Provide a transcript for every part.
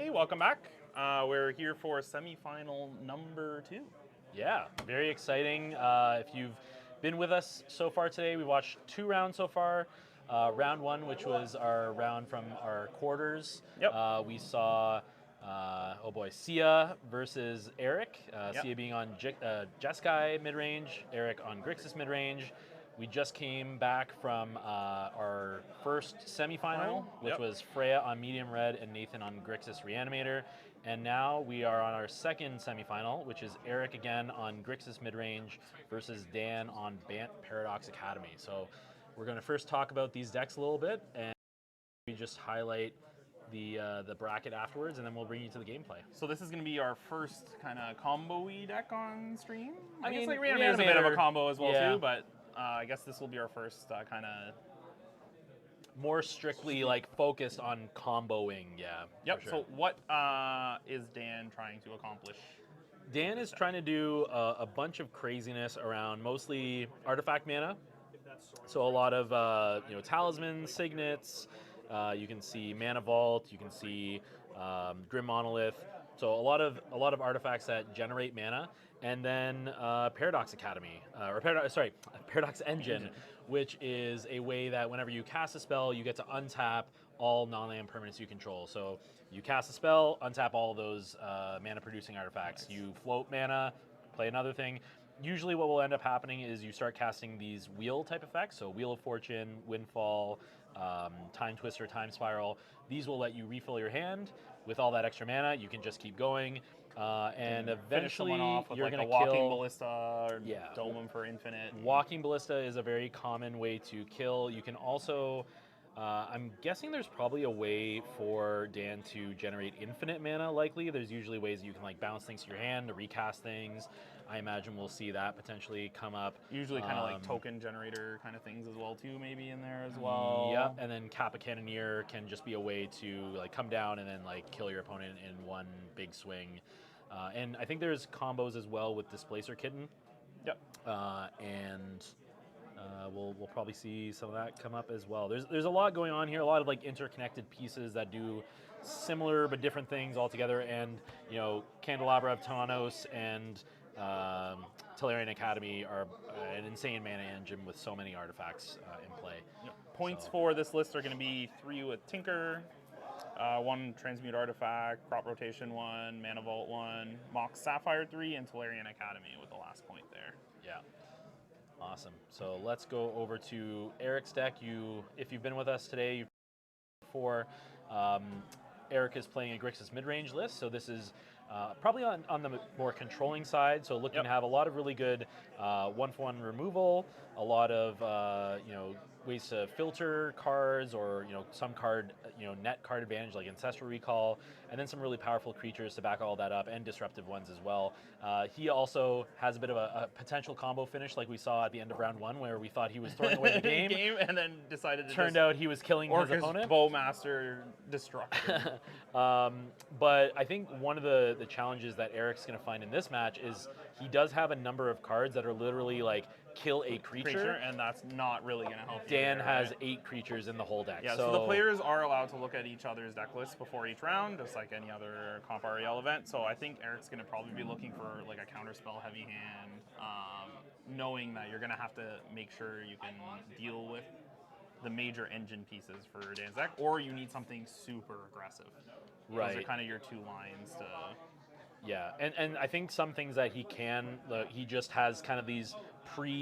everybody. Welcome back. We're here for semifinal number 2. Yeah, very exciting. If you've been with us so far today, we watched 2 rounds so far. Round 1, which was our round from our quarters. Yep. We saw, Sia versus Eric. Yep. Sia being on Jeskai mid-range, Eric on Grixis mid-range. We just came back from our first semifinal, which was Freya on medium red and Nathan on Grixis Reanimator. And now we are on our second semifinal, which is Eric again on Grixis midrange versus Dan on Bant Paradox Academy. So we're going to first talk about these decks a little bit, and we just highlight the bracket afterwards, and then we'll bring you to the gameplay. So this is going to be our first kind of combo-y deck on stream. I mean, like Reanimator is a bit of a combo as well too, but I guess this will be our first kind of more strictly like focused on comboing, yeah. Yep. Sure. So what is Dan trying to accomplish? Dan is trying to do a bunch of craziness around mostly artifact mana. So a lot of talismans, signets. You can see Mana Vault. You can see Grim Monolith. So a lot of artifacts that generate mana, and then Paradox Academy Paradox Engine, which is a way that whenever you cast a spell, you get to untap all non-land permanents you control. So you cast a spell, untap all those mana-producing artifacts. You float mana, play another thing. Usually what will end up happening is you start casting these wheel-type effects, so Wheel of Fortune, Windfall, Time Twister, Time Spiral. These will let you refill your hand. With all that extra mana, you can just keep going. And eventually, off with you're like going to Walking kill Ballista or Dome them for infinite. Walking Ballista is a very common way to kill. You can also, I'm guessing there's probably a way for Dan to generate infinite mana, likely. There's usually ways you can like bounce things to your hand to recast things. I imagine we'll see that potentially come up. Usually kind of like token generator kind of things as well too, maybe in there as well. Yep, and then Kappa Cannoneer can just be a way to like come down and then like kill your opponent in one big swing. And I think there's combos as well with Displacer Kitten. Yep. And we'll probably see some of that come up as well. There's a lot going on here, a lot of like interconnected pieces that do similar but different things altogether. And Candelabra of Thanos and Tellurian Academy are an insane mana engine with so many artifacts in play. Yep. Points for this list are going to be 3 with Tinker, 1 Transmute Artifact, Crop Rotation 1, Mana Vault 1, Mox Sapphire 3, and Tellurian Academy with the last point there. Yeah. Awesome. So let's go over to Eric's deck. If you've been with us today, Eric is playing a Grixis mid-range list, so this is probably on the more controlling side, so looking to have a lot of really good 1-for-1 removal, a lot of ways to filter cards, or some card net card advantage like Ancestral Recall, and then some really powerful creatures to back all that up, and disruptive ones as well. He also has a bit of a potential combo finish like we saw at the end of round 1, where we thought he was throwing away the game and then decided to turned out he was killing his opponent. Bowmaster Destruction. But I think one of the challenges that Eric's going to find in this match is he does have a number of cards that are literally like kill a creature, and that's not really going to help. Dan has 8 creatures in the whole deck. Yeah, so the players are allowed to look at each other's deck lists before each round, just like any other Comp REL event. So I think Eric's going to probably be looking for like a counterspell heavy hand, knowing that you're going to have to make sure you can deal with the major engine pieces for Dan's deck, or you need something super aggressive. Right. Those are kind of your 2 lines to... Yeah, and I think some things that he just has kind of these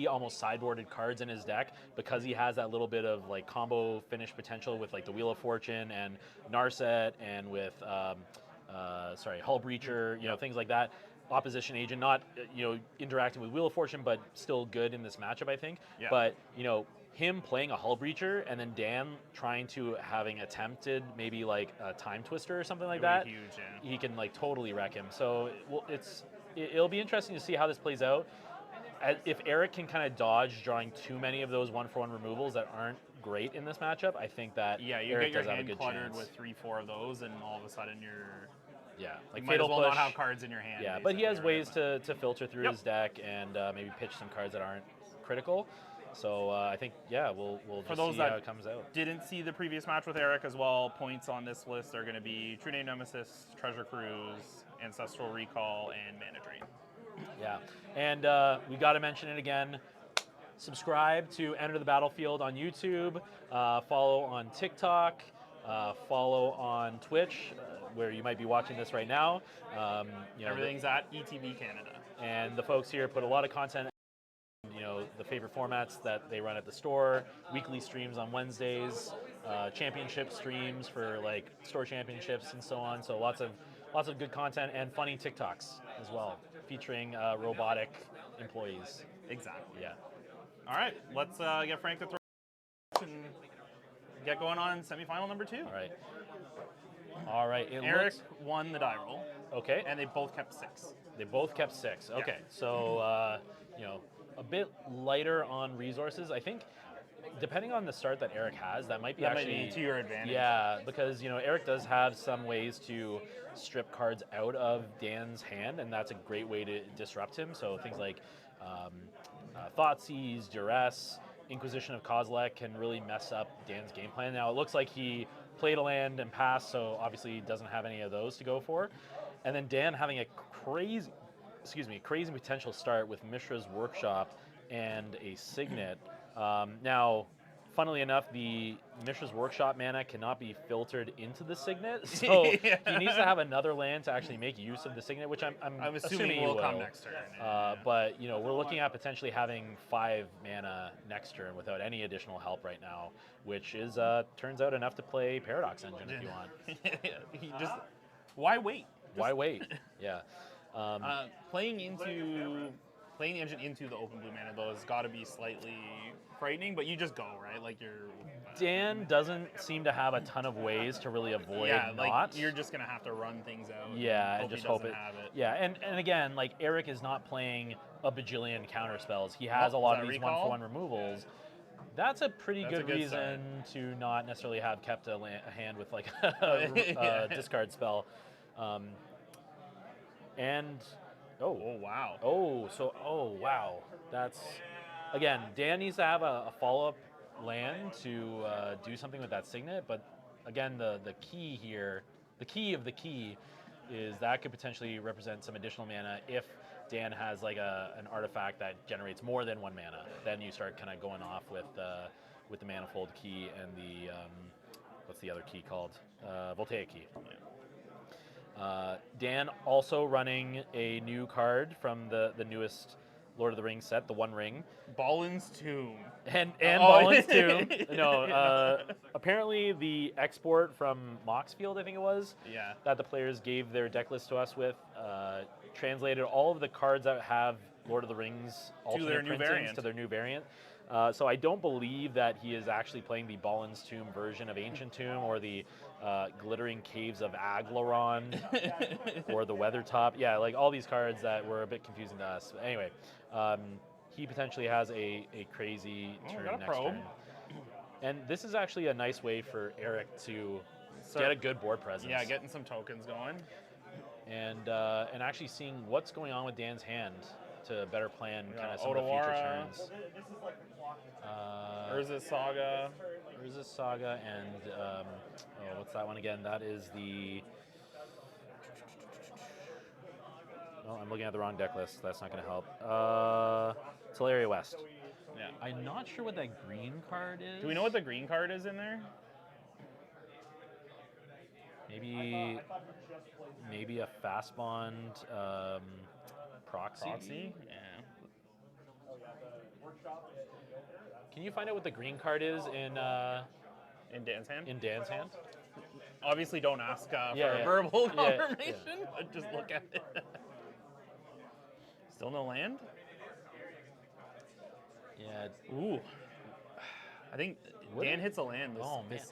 almost sideboarded cards in his deck, because he has that little bit of like combo finish potential with like the Wheel of Fortune and Narset, and with Hull Breacher, things like that. Opposition Agent, not interacting with Wheel of Fortune, but still good in this matchup, I think. Yeah. But him playing a Hull Breacher and then Dan trying to having attempted maybe like a Time Twister or something like that, huge, yeah. He can like totally wreck him. So it'll be interesting to see how this plays out. If Eric can kind of dodge drawing too many of those 1-for-1 removals that aren't great in this matchup, I think that Eric get your does have a hand good cluttered chance. with 3-4 of those, and all of a sudden you're like you might Fatal as well Push. not have cards in your hand. Yeah, but he has ways to filter through his deck and maybe pitch some cards that aren't critical. So I think, yeah, we'll For just those see that how it comes out. didn't see the previous match with Eric as well, points on this list are going to be True Name Nemesis, Treasure Cruise, Ancestral Recall, and Mana Drain. Yeah, and we got to mention it again. Subscribe to Enter the Battlefield on YouTube. Follow on TikTok. Follow on Twitch, where you might be watching this right now. Everything's at ETB Canada. And the folks here put a lot of content. The favorite formats that they run at the store, weekly streams on Wednesdays, championship streams for like store championships and so on. So lots of good content and funny TikToks as well, featuring robotic employees. Exactly. Yeah. All right, let's get Frank to throw and get going on semifinal number 2. All right. Eric won the die roll. Okay. And they both kept 6. They both kept 6. Okay. Yeah. So a bit lighter on resources. I think depending on the start that Eric has, that might be might be to your advantage. Yeah, because Eric does have some ways to strip cards out of Dan's hand, and that's a great way to disrupt him. So things like Thoughtseize, Duress, Inquisition of Kozilek can really mess up Dan's game plan. Now it looks like he played a land and passed, so obviously he doesn't have any of those to go for. And then Dan having a crazy potential start with Mishra's Workshop and a Signet. Now, funnily enough, the Mishra's Workshop mana cannot be filtered into the Signet, so he needs to have another land to actually make use of the Signet, which I'm assuming will he will. Come next turn. But we're looking at potentially having 5 mana next turn without any additional help right now, which is turns out enough to play Paradox Engine if you want. Why wait? Why wait? Yeah. Playing the engine into the open blue mana though has got to be slightly frightening, but you just go, right? Like Dan doesn't seem to have a ton of ways to really avoid you're just gonna have to run things out. Yeah, and just hope it. Have it. Yeah, and again, like Eric is not playing a bajillion counter spells. He has a lot of these 1-for-1 removals. That's a pretty good reason to not necessarily have kept a hand with like a discard spell. Wow. That's, again, Dan needs to have a follow-up land to do something with that Signet, but again, the key here, the key of the key is that could potentially represent some additional mana if Dan has like an artifact that generates more than 1 mana. Then you start kind of going off with the Manifold key and the, what's the other key called? Voltaic key. Dan also running a new card from the newest Lord of the Rings set, the One Ring. Balin's Tomb. And Balin's Tomb. No, apparently the export from Moxfield, I think it was, that the players gave their deck list to us with, translated all of the cards that have Lord of the Rings alternate printings to their new variant. So I don't believe that he is actually playing the Balin's Tomb version of Ancient Tomb or the Glittering Caves of Aglaron or the Weathertop. Yeah, like all these cards that were a bit confusing to us. But anyway, he potentially has a crazy turn next turn. And this is actually a nice way for Eric to get a good board presence. Yeah, getting some tokens going. And actually seeing what's going on with Dan's hand to better plan kind of some of the future turns. Urza Saga, and what's that one again? That is the. Oh, I'm looking at the wrong deck list. That's not going to help. Teleria West. Yeah. I'm not sure what that green card is. Do we know what the green card is in there? Maybe a fast bond proxy. Yeah. Can you find out what the green card is in Dan's hand? In Dan's hand? Obviously, don't ask for a verbal confirmation, but just look at it. Still no land? Yeah. Ooh. I think Dan hits a land. This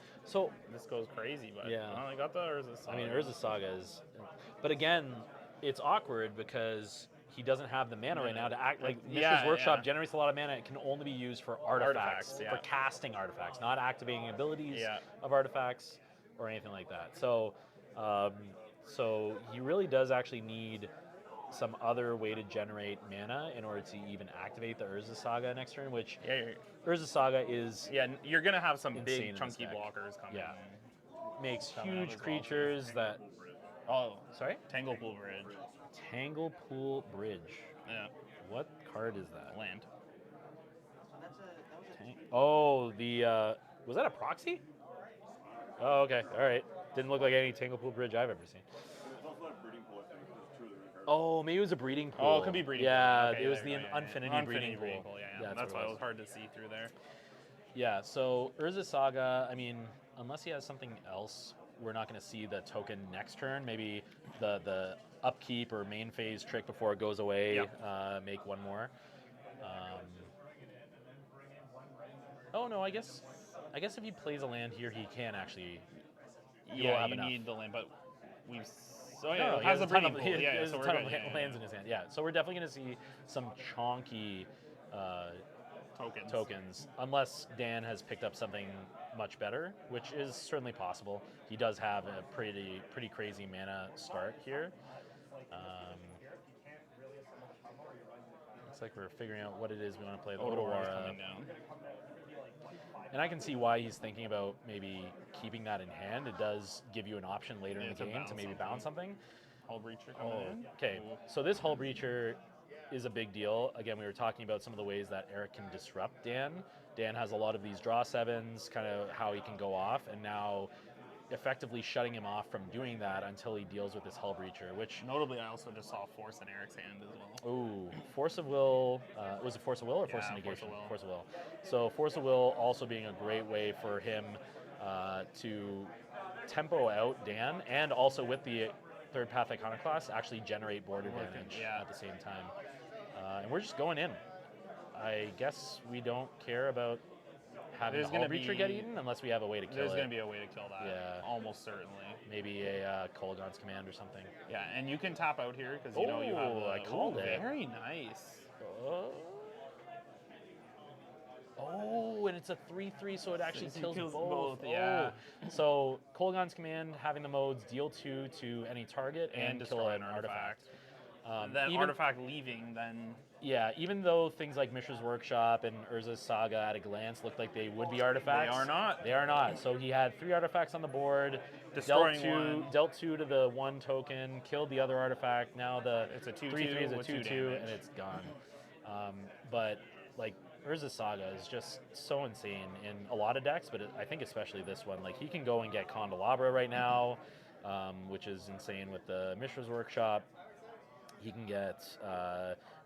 goes crazy, but I got the Urza Saga. I mean, Urza Saga is... But again, it's awkward because he doesn't have the mana right now to act like Mishra's Workshop generates a lot of mana. It can only be used for artifacts for casting artifacts, not activating abilities of artifacts or anything like that. So, so he really does actually need some other way to generate mana in order to even activate the Urza Saga next turn, which Urza Saga is you're gonna have some insane big in chunky this deck. blockers coming. Yeah. Makes Coming up huge as well, too. creatures that. Oh, Sorry? Tanglepool Bridge. Tanglepool Bridge. Yeah, What card is that? land. Oh, the was that a proxy? Oh, okay, all right. Didn't look like any Tanglepool Bridge I've ever seen. Oh, maybe it was a breeding pool. Oh, it could be breeding yeah, pool. Okay, it was there the you go, yeah, Infinity breeding pool. Yeah, that's what why it was hard to see through there. Yeah, so Urza Saga, I mean, unless he has something else, we're not going to see the token next turn. Maybe the upkeep or main phase trick before it goes away, make one more. Oh no, I guess if he plays a land here, he can actually. He will have enough. Need the land, but we've. No, he has a breeding pool. He has so a we're ton good. of lands in his hand. Yeah, so we're definitely going to see some chonky tokens, unless Dan has picked up something much better, which is certainly possible. He does have a pretty crazy mana start here. Looks like we're figuring out what it is we want to play. The Otawara coming down. And I can see why he's thinking about maybe keeping that in hand. It does give you an option later in the game to maybe bounce something. Hull Breacher coming in. Okay, so this Hull Breacher is a big deal. Again, we were talking about some of the ways that Eric can disrupt Dan. Dan has a lot of these draw sevens, kind of how he can go off, and now effectively shutting him off from doing that until he deals with this Hull Breacher, which... Notably, I also just saw Force in Eric's hand as well. Ooh, Force of Will. Was it Force of Will or Force of Negation? Force of Will. So Force of Will also being a great way for him to tempo out Dan, and also with the third path Iconoclast, actually generate board advantage at the same time. And we're just going in. I guess we don't care about having the Hull Breacher get eaten unless we have a way to kill it. There's going to be a way to kill that. Yeah. Almost certainly. Maybe a Kolaghan's Command or something. Yeah, and you can tap out here because you know you have I called it. Very nice. Oh, and it's a 3/3, so it actually kills both. Yeah. So Kolaghan's Command, having the modes deal 2 to any target and kill an artifact. Then artifact leaving, then... Yeah, even though things like Mishra's Workshop and Urza's Saga at a glance looked like they would be artifacts. They are not. They are not. So he had 3 artifacts on the board, destroying dealt 2 to the 1 token, killed the other artifact. Now it's a 2/2 3/3 is a with 2/2, and it's gone. But like Urza's Saga is just so insane in a lot of decks, but I think especially this one. Like he can go and get Candelabra right now, which is insane with the Mishra's Workshop. He can get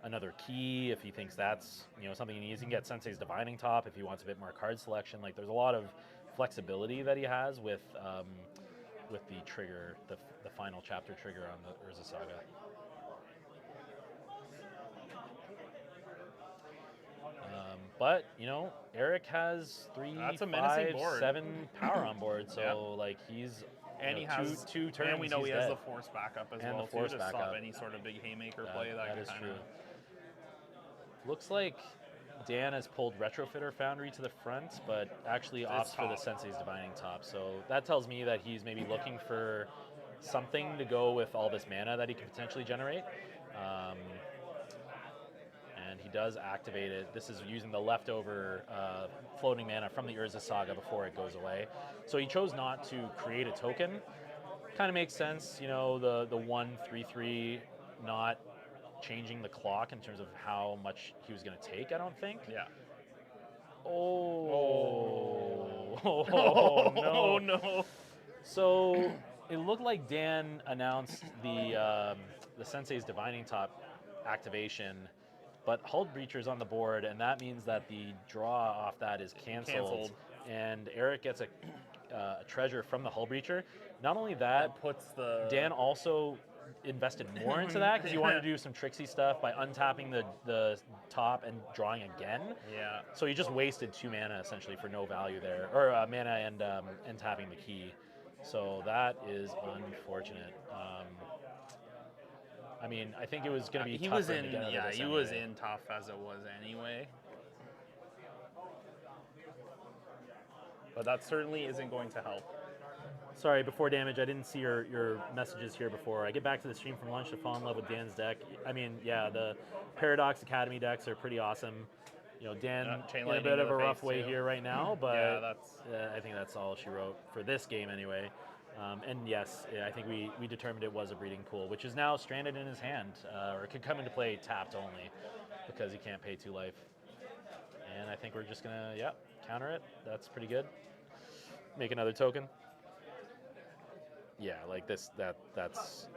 another key if he thinks that's something he needs. He can get Sensei's Divining Top if he wants a bit more card selection. Like there's a lot of flexibility that he has with the trigger, the final chapter trigger on the Urza Saga. But Eric has 3, 5, 7 power on board, so like he's. And he has 2 turns. And we know he has dead. the Force backup as and well, the force to backup. stop any sort of big haymaker play that is kind true. of. Looks like Dan has pulled Retrofitter Foundry to the front, but actually opts for the Sensei's Divining Top. So that tells me that he's maybe looking for something to go with all this mana that he could potentially generate. And he does activate it. This is using the leftover floating mana from the Urza Saga before it goes away. So he chose not to create a token. Kind of makes sense, the 1/3/3 not changing the clock in terms of how much he was going to take, I don't think. Yeah. Oh, no. So it looked like Dan announced the Sensei's Divining Top activation, but Hull Breacher's on the board, and that means that the draw off that is canceled. And Eric gets a treasure from the Hull Breacher. Not only that, Dan also invested more into that because he wanted to do some tricksy stuff by untapping the top and drawing again. Yeah. So he just wasted 2 mana essentially for no value there, or mana and tapping the key. So that is unfortunate. I mean, I think it was going to be tough for him to get out of this he anyway. was in tough as it was anyway. But that certainly isn't going to help. Sorry, before damage, I didn't see your messages here before. I get back to the stream from lunch to fall in love with Dan's deck. I mean, yeah, the Paradox Academy decks are pretty awesome. Dan Chain in a Lightning bit to of the a rough face, way too. here right now, but Yeah, that's... I think that's all she wrote for this game anyway. And yes, yeah, I think we determined it was a breeding pool, which is now stranded in his hand, or it could come into play tapped only because he can't pay 2 life. And I think we're just gonna, counter it. That's pretty good. Make another token. Yeah, like this. That's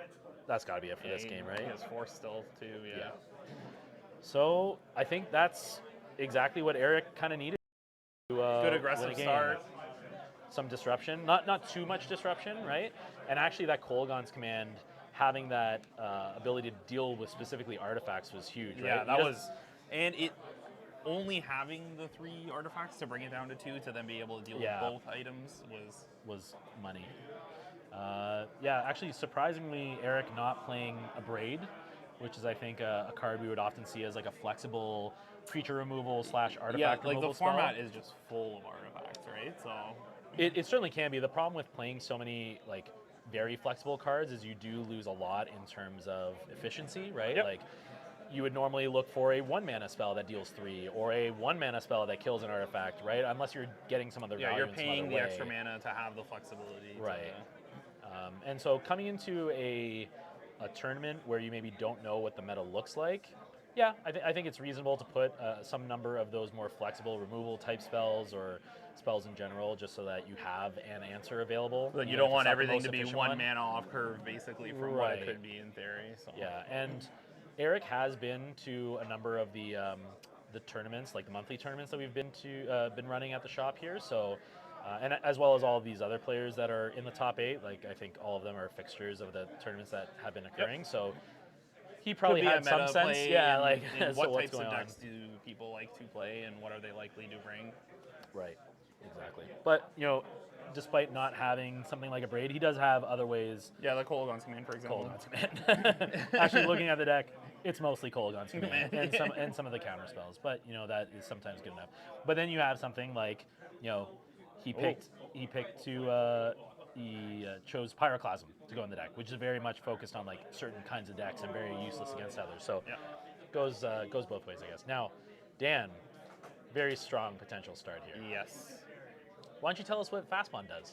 got to be it for this game, right? He has Force still, too, yeah. So I think that's exactly what Eric kind of needed to Good win aggressive a game. start. Some disruption, not too much disruption, right? And actually, that Kolaghan's command having that ability to deal with specifically artifacts was huge, right? Yeah, that was, and it only having the 3 artifacts to bring it down to 2 to then be able to deal with both items was money. Actually, surprisingly, Eric not playing a Braid, which is I think a card we would often see as like a flexible creature removal / artifact removal the spell. format is just full of artifacts, right? So it certainly can be. The problem with playing so many like very flexible cards is you do lose a lot in terms of efficiency, right? Yep. Like you would normally look for a 1 mana spell that deals 3 or a 1 mana spell that kills an artifact, right? Unless you're getting some other value. You're in some paying other the way. extra mana to have the flexibility. Right. And so coming into a tournament where you maybe don't know what the meta looks like, I think it's reasonable to put some number of those more flexible removal type spells or spells in general, just so that you have an answer available. But you don't want everything to be 1 mana off curve, basically, from what it could be in theory. So. Yeah, and Eric has been to a number of the tournaments, like the monthly tournaments that we've been running at the shop here. So. And as well as all of these other players that are in the top 8, like I think all of them are fixtures of the tournaments that have been occurring. Yep. So he probably had some sense, in what so types of decks do people like to play, and what are they likely to bring? Right, exactly. But despite not having something like a Braid, he does have other ways. Yeah, the Kolaghan's command, for example. Kolaghan's command. Actually, looking at the deck, it's mostly Kolaghan's command and some of the counter spells, but that is sometimes good enough. But then you have something like He chose Pyroclasm to go in the deck, which is very much focused on like certain kinds of decks and very useless against others. So goes both ways, I guess. Now, Dan, very strong potential start here. Yes. Why don't you tell us what Fastbond does?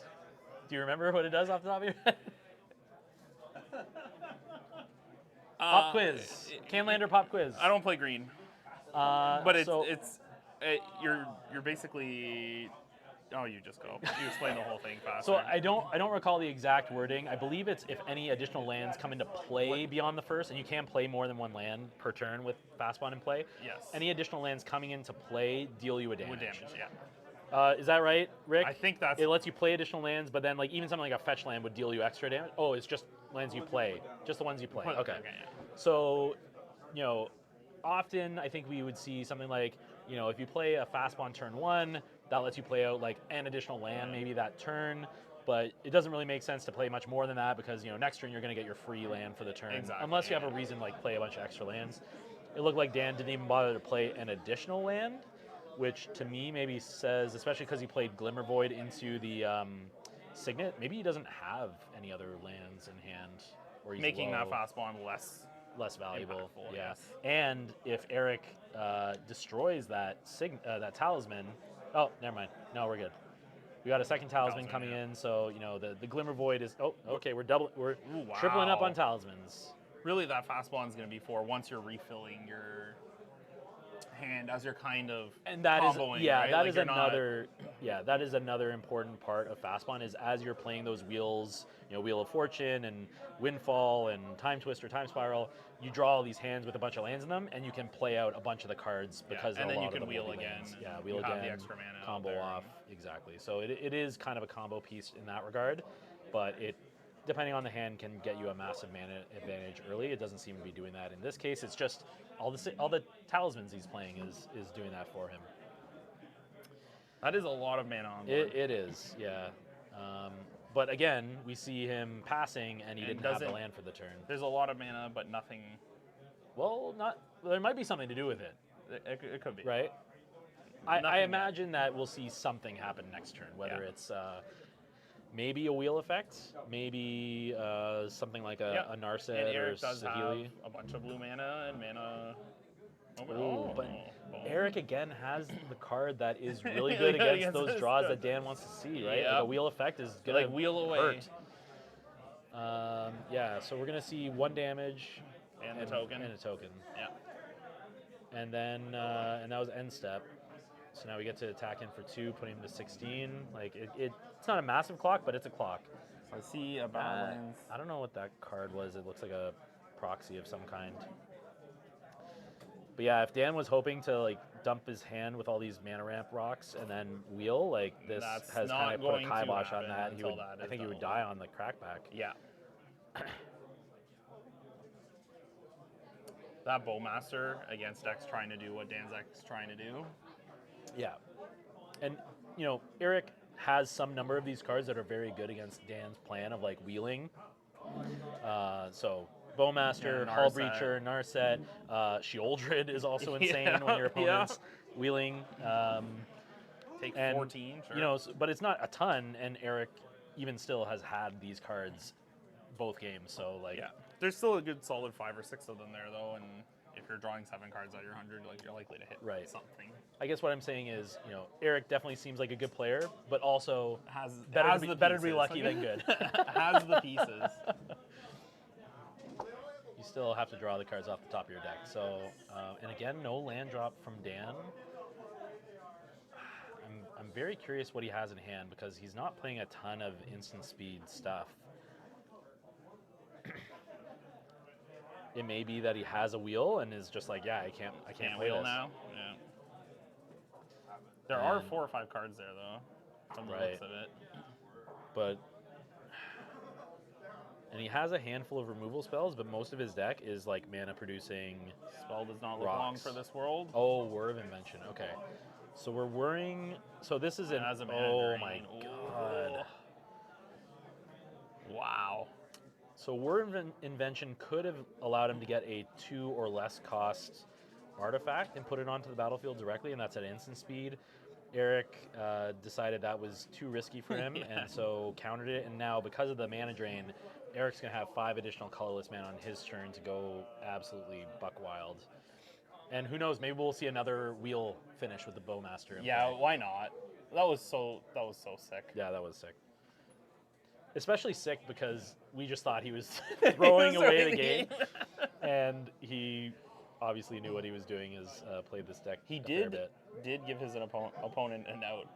Do you remember what it does off the top of your head? Pop quiz. Highlander pop quiz. I don't play green. But you're basically. Oh, you just go. You explain the whole thing faster. So I don't recall the exact wording. I believe it's if any additional lands come into play beyond the first, and you can play more than 1 land per turn with Fastbond in play. Yes. Any additional lands coming into play deal you a damage. With damage, yeah. Is that right, Rick? I think that's. It lets you play additional lands, but then like even something like a fetch land would deal you extra damage. Oh, it's just lands you play, just the ones you play. Okay. So, often I think we would see something like, if you play a Fastbond turn 1. That lets you play out like an additional land maybe that turn, but it doesn't really make sense to play much more than that because next turn you're going to get your free land for the turn, unless you have a reason to like play a bunch of extra lands. It looked like Dan didn't even bother to play an additional land, which to me maybe says, especially because he played Glimmervoid into the Signet, maybe he doesn't have any other lands in hand, or he's making low. that Fastbond less valuable. Impactful, Yeah, yes. And if Eric destroys that talisman. Oh, never mind. No, we're good. We got a second talisman coming in, so the Glimmer Void is. Oh, okay. We're tripling up on talismans. Really, that Fastbond is going to be for once you're refilling your hand as you're kind of comboing, right? That is another. Yeah, that is another important part of Fastbond is as you're playing those wheels, Wheel of Fortune and Windfall and Time Twister, Time Spiral, you draw all these hands with a bunch of lands in them, and you can play out a bunch of the cards because and of then a you lot can of the wheel again. Lands. Yeah, wheel again. The extra mana combo off. Exactly. So it is kind of a combo piece in that regard, but it, depending on the hand, can get you a massive mana advantage early. It doesn't seem to be doing that in this case. It's just all the talismans he's playing is doing that for him. That is a lot of mana on board. It is, yeah. But again, we see him passing, and he didn't have the land for the turn. There's a lot of mana, but nothing. Well, there might be something to do with it. It could be. Right? I imagine that we'll see something happen next turn, whether it's maybe a wheel effect, maybe something like a Narset And or Eric does have Saheeli. a bunch of blue mana and mana. Ooh, but boom. Eric again has the card that is really Really good good against those this draws stuff. that Dan wants to see, right? Like Yep. a wheel effect is gonna Like wheel away. hurt. Yeah, so we're gonna see 1 damage And the token. and a token, Yeah. and then and that was end step. So now we get to attack him for 2, putting him to 16. Like it's not a massive clock, but it's a clock. So I see a balance. I don't know what that card was. It looks like a proxy of some kind. But yeah, if Dan was hoping to like dump his hand with all these mana ramp rocks and then wheel, like this That's has not kind of put a going to kibosh on happen that. until that I is think he would done. die on the crackback. Yeah. That Bowmaster against X trying to do what Dan's X trying to do. Yeah. And, you know, Eric has some number of these cards that are very good against Dan's plan of, like, wheeling. So, Bowmaster, Yeah, Hull Narset. Breacher, Narset, Sheoldred is also insane when your opponent's wheeling. Take And, 14, sure. You know, but it's not a ton, and Eric even still has had these cards both games, so, like... Yeah. There's still a good solid 5 or 6 of them there, though, and if you're drawing 7 cards out of your 100, like, you're likely to hit something. I guess what I'm saying is, you know, Eric definitely seems like a good player, but also Has better has to the be pieces. lucky than good. Has the pieces. You still have to draw the cards off the top of your deck. So, and again, no land drop from Dan. I'm very curious what he has in hand because he's not playing a ton of instant speed stuff. It may be that he has a wheel and is just like, yeah, I can't play wheel this. now. Yeah. There are 4 or 5 cards there though, from the looks of it. But and he has a handful of removal spells, but most of his deck is like mana producing. Spell does not look rocks. long for this world. Oh, Whir of Invention. Okay. So we're worrying. So this is an. As a mana Oh drain. my god. Wow. So Whir of Invention could have allowed him to get a 2 or less cost artifact and put it onto the battlefield directly, and that's at instant speed. Eric decided that was too risky for him, and so countered it. And now, because of the mana drain, Eric's going to have 5 additional colorless mana on his turn to go absolutely buck wild. And who knows, maybe we'll see another wheel finish with the Bowmaster. Yeah, why not? That was so sick. Yeah, that was sick. Especially sick because we just thought he was throwing away the game. And he obviously knew what he was doing, is played this deck He a fair bit. did give his opponent an out.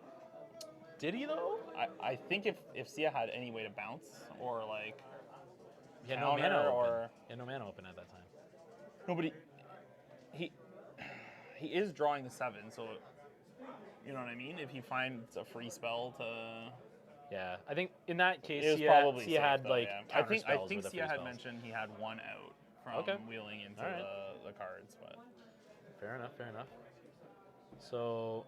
Did he, though? I think if Sia had any way to bounce or like He had no counter mana or open. He had no mana open at that time. nobody. He is drawing the 7, so you know what I mean. If he finds a free spell to, Yeah, I think in that case, it was Sia probably Sia safe, had though, like yeah. counter I spells think with the free Sia had spells. mentioned he had 1 out from wheeling into Alright. the cards, but Fair enough. Fair enough. So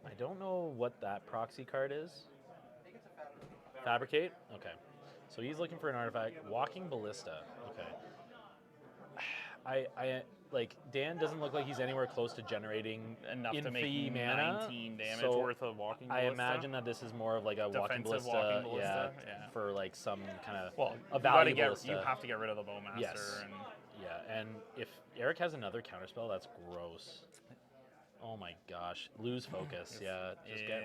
I don't know what that proxy card is. Fabricate? Okay. So he's looking for an artifact. Walking Ballista. Okay. I like Dan doesn't look like he's anywhere close to generating enough to make Infi mana. 19 damage So worth of walking I ballista. imagine that this is more of like a walking Defensive ballista, walking ballista, yeah. for like some kind of you a value ballista. you have to get rid of the Bowmaster. Yes. And Yeah, and if Eric has another counterspell, that's gross. Oh my gosh, lose focus. Yeah, just get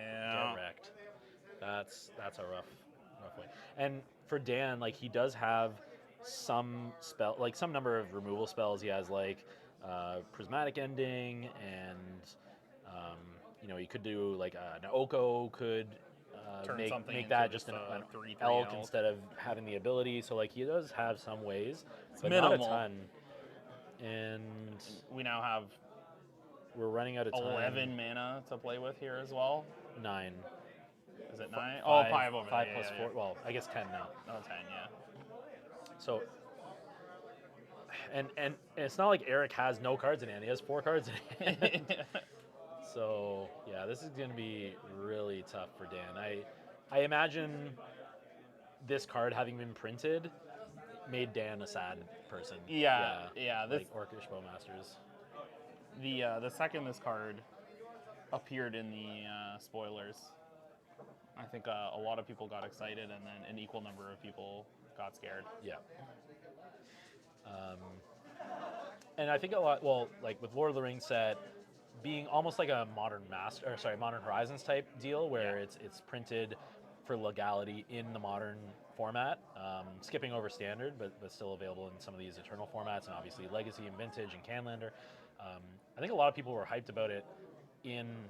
wrecked. That's a rough way. And for Dan, like he does have some number of removal spells. He has like Prismatic Ending, and you know, he could do like an Oko could Turn something make into that just just an 3/3 elk elk. instead of having the ability. So like he does have some ways, but minimal. not a ton. And we now have we're running out of time. 11 mana to play with here as well. 9. Is it 9? Five, 5 over 5 there. plus 4. Well, I guess 10 now. Oh, 10, yeah. So, and it's not like Eric has no cards in hand. He has 4 cards in hand. So, yeah, this is going to be really tough for Dan. I imagine this card having been printed made Dan a sad person. Yeah. Like Orcish Bowmasters. The second this card appeared in the spoilers, I think a lot of people got excited, and then an equal number of people got scared. Yeah. And I think a lot, well, like with Lord of the Rings set being almost like a modern Modern Horizons type deal, where Yeah. it's printed for legality in the modern format, skipping over standard, but still available in some of these Eternal formats, and obviously Legacy and Vintage and Canlander. I think a lot of people were hyped about it in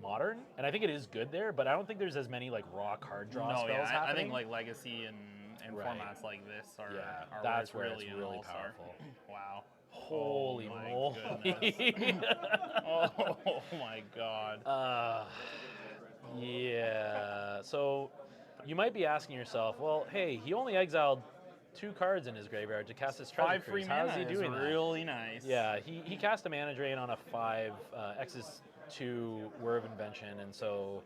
modern, and I think it is good there, but I don't think there's as many like raw card draw No, spells yeah, I happening. think like Legacy and Right. formats like this are, Yeah, are that's where where it's it's really, really an all-star. powerful. Wow. Holy Oh my moly. goodness. Oh my god. Yeah. So you might be asking yourself, well, hey, he only exiled 2 cards in his graveyard to cast his treasure 5 free cruise. How's mana he doing is that? really nice. Yeah, he cast a mana drain on a 5 X's 2 Whir of Invention, and so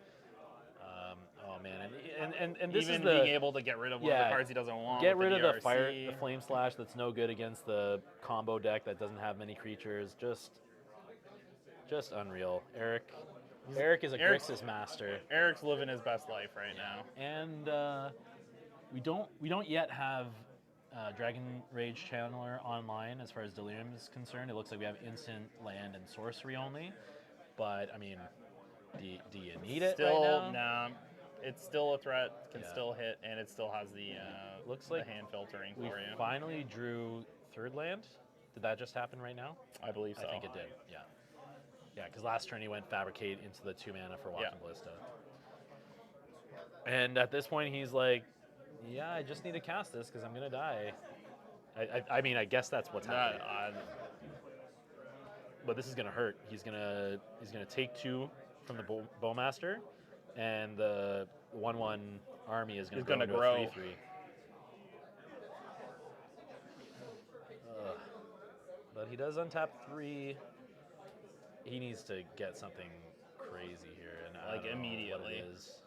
oh man, and this Even is the being able to get rid of one of the cards he doesn't want. get with rid of the DRC. the flame slash that's no good against the combo deck that doesn't have many creatures. Just unreal. Eric is a Grixis master. Eric's living his best life right now. And we don't yet have Dragon Rage Channeler online as far as Delirium is concerned. It looks like we have instant land and sorcery only. But I mean, do you need it right now? Nah. It's still a threat, can Yeah. still hit, and it still has the Looks the like hand filtering we for you. finally drew 3rd land. Did that just happen right now? I believe so. I think it did. Yeah. Yeah, because last turn he went Fabricate into the 2 mana for Walking Ballista. And at this point he's like, yeah, I just need to cast this because I'm gonna die. I mean, I guess that's what's happening. But this is gonna hurt. He's gonna take 2 from the Bowmaster, and the 1/1 army is gonna gonna grow grow. into a 3/3. But he does untap 3. He needs to get something crazy here, and I Like, don't know immediately. what it is.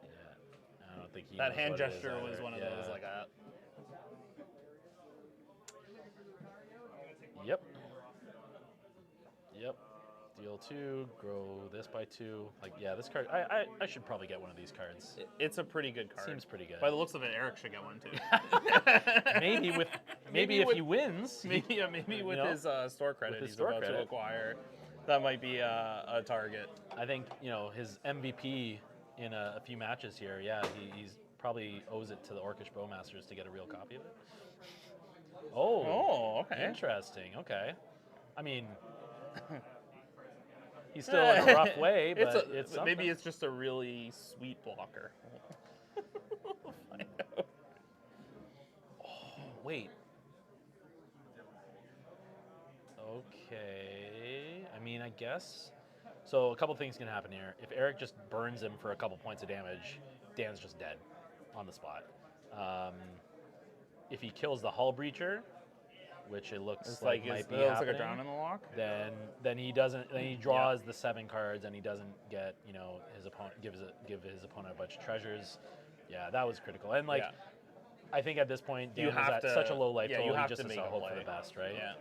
Yeah, I don't think he That knows hand what it is gesture was either. one of Yeah. those like that. Yep. Deal 2, grow this by 2. Like, yeah, this card. I should probably get one of these cards. It's a pretty good card. Seems pretty good. By the looks of it, Eric should get one too. maybe if he wins. Maybe with his store credit his he's store about to credit. acquire, that might be a target. I think his MVP in a few matches here. Yeah, he's probably owes it to the Orcish Bowmasters to get a real copy of it. Oh, okay. Interesting. Okay, I mean, he's still in a rough way, but it's something. Maybe it's just a really sweet blocker. We'll find out. Wait. Okay. I mean, I guess. So a couple things can happen here. If Eric just burns him for a couple points of damage, Dan's just dead on the spot. If he kills the Hull Breacher, which it looks like might be happening, like a drown in the lock. Then he doesn't. Then he draws the 7 cards, and he doesn't get his opponent give his opponent a bunch of treasures. Yeah, that was critical. And I think at this point Dan was at such a low life total, he just has to hope for the best, right? Yeah.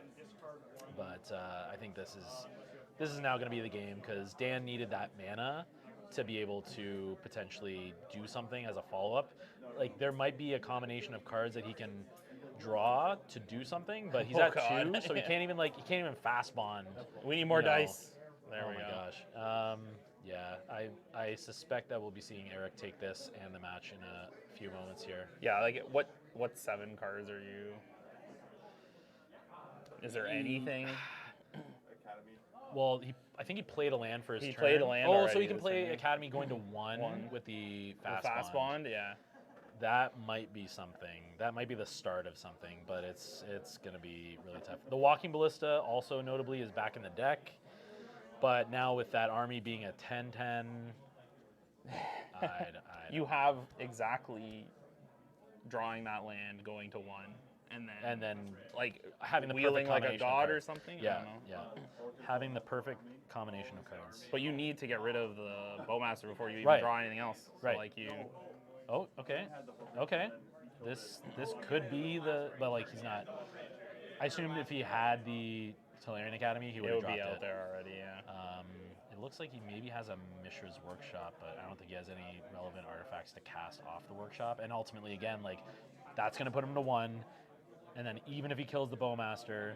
But I think this is now going to be the game because Dan needed that mana to be able to potentially do something as a follow-up. Like there might be a combination of cards that he can draw to do something, but he's at 2, so he can't even fast bond. We need more dice. There we go. Oh my gosh. Yeah, I suspect that we'll be seeing Eric take this and the match in a few moments here. Yeah, like what 7 cards are you? Is there anything? Well, I think he played a land for his turn. He played a land so already he can this play turn. Academy going to 1 with the fast bond, yeah. That might be something. That might be the start of something, but it's going to be really tough. The Walking Ballista also notably is back in the deck, but now with that army being a 10/10, you have exactly drawing that land going to 1. And then like having the wheeling perfect like a god or something. Yeah, I don't know. yeah. Having the perfect combination of cards. But you need to get rid of the Bowmaster before you even draw anything else. So Right. like you. Oh, okay. This could be but like he's not. I assumed if he had the Tolarian Academy, he would It have would be dropped out there already. Yeah. It looks like he maybe has a Mishra's Workshop, but I don't think he has any relevant artifacts to cast off the Workshop. And ultimately, again, like, that's going to put him to 1. And then even if he kills the Bowmaster,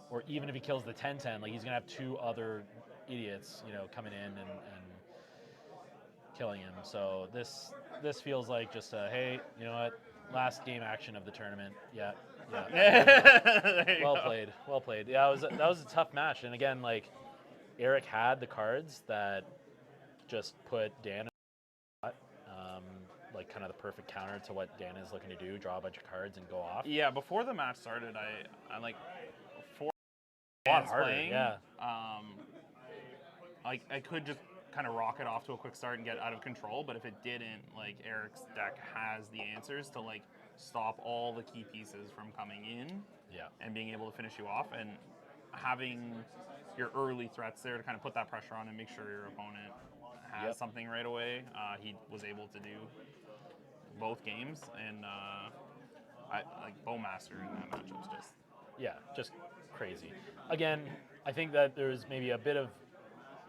or even if he kills the 10/10, like, he's going to have 2 other idiots, coming in and killing him. So this feels like just a, hey, you know what? Last game action of the tournament. Yeah. Well played. Well played. Yeah, that was a tough match. And again, like, Eric had the cards that just put Dan in the spot, like kind of the perfect counter to what Dan is looking to do, draw a bunch of cards and go off. Yeah, before the match started, I like 4 A lot harder, playing. yeah. Like, I could just kind of rocket off to a quick start and get out of control, but if it didn't, like, Eric's deck has the answers to, like, stop all the key pieces from coming in and being able to finish you off, and having your early threats there to kind of put that pressure on and make sure your opponent has something right away. He was able to do both games, and like Bowmaster in that matchup was just crazy. Again, I think that there's maybe a bit of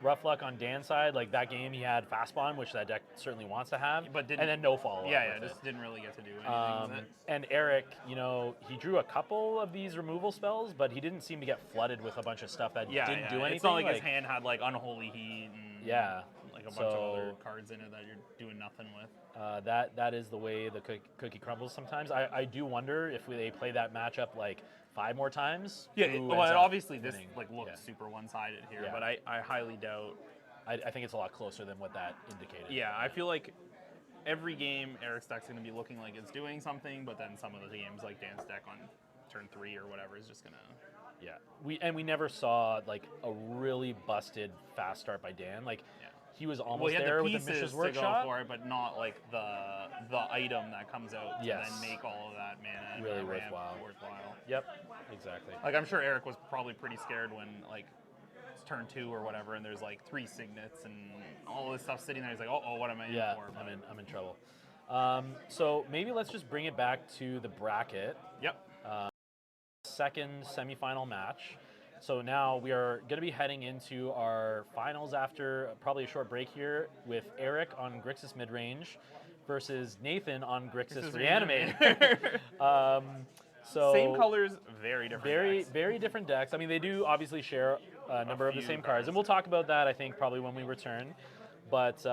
rough luck on Dan's side. Like, that game he had fast spawn, which that deck certainly wants to have, but and then no follow up. Just didn't really get to do anything with it. And Eric, he drew a couple of these removal spells, but he didn't seem to get flooded with a bunch of stuff that didn't do anything. It's not like his hand had like Unholy Heat and like a bunch of other cards in it that you're doing nothing with. That is the way the cookie crumbles sometimes. I do wonder if they play that matchup like 5 more times. Yeah, well, obviously this like looked super one-sided here, but I highly doubt. I think it's a lot closer than what that indicated. Yeah, I feel like every game Eric's deck's going to be looking like it's doing something, but then some of the games like Dan's deck on turn 3 or whatever is just going to. Yeah, we never saw like a really busted fast start by Dan. Like, he was almost there with the Mishra's Workshop, to go for it, but not like the item that comes out to then make all of that mana really and worthwhile. Yep, exactly. Like, I'm sure Eric was probably pretty scared when like it's turn 2 or whatever, and there's like 3 signets and all this stuff sitting there. He's like, oh, what am I in for? But I'm in trouble. So maybe let's just bring it back to the bracket. Second semifinal match. So now we are going to be heading into our finals after probably a short break here with Eric on Grixis Midrange versus Nathan on Grixis Reanimator. So same colors, very different decks. Very different decks. I mean, they do obviously share a number of the same cards, and we'll talk about that, I think, probably when we return. But it's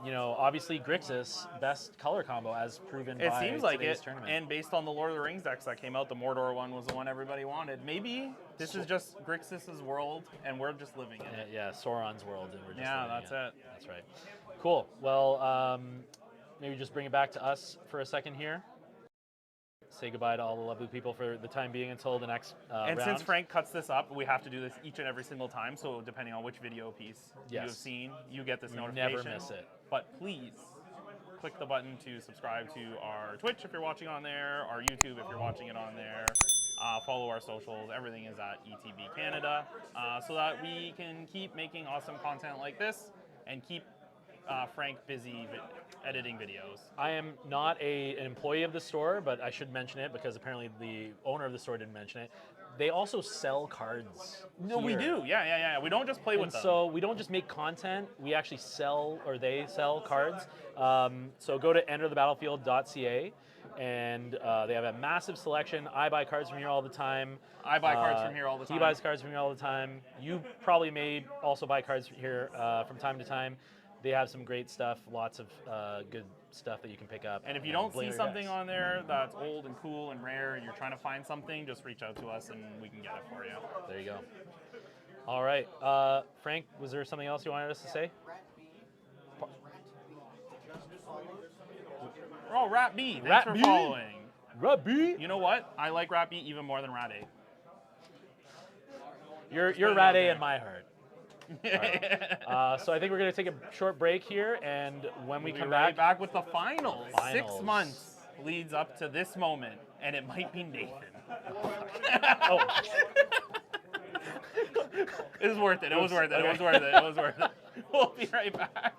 obviously Grixis best color combo as proven by seems like today's it, tournament. and based on the Lord of the Rings decks that came out, the Mordor one was the one everybody wanted. Maybe this is just Grixis' world, and we're just living in it. Yeah, Sauron's world, and we're just that's it. That's right. Cool. Well, maybe just bring it back to us for a second here. Say goodbye to all the lovely people for the time being until the next and round. since Frank cuts this up, we have to do this each and every single time. So depending on which video piece you have seen, you get this notification. Never miss it. But please click the button to subscribe to our Twitch if you're watching on there, our YouTube if you're watching it on there. Follow our socials. Everything is at ETB Canada, so that we can keep making awesome content like this and keep Frank busy editing videos. I am not an employee of the store, but I should mention it because apparently the owner of the store didn't mention it. They also sell cards. No, we do. Yeah. We don't just play with them. So we don't just make content. We actually sell, or they sell cards. So go to enterthebattlefield.ca, and they have a massive selection. I buy cards from here all the time. I buy cards from here all the time. He buys cards from here all the time. You probably may also buy cards here from time to time. They have some great stuff, lots of good stuff that you can pick up. And if you don't see something on there that's old and cool and rare and you're trying to find something, just reach out to us and we can get it for you. There you go. All right. Frank, was there something else you wanted us to say? Oh, Rat B. Thanks for following. Rat B? You know what? I like Rat B even more than Rat A. You're Rat A in my heart. Right. So I think we're going to take a short break here, and when we come back with the finals. 6 months leads up to this moment, and it might be Nathan. It was worth it. It was worth it. We'll be right back.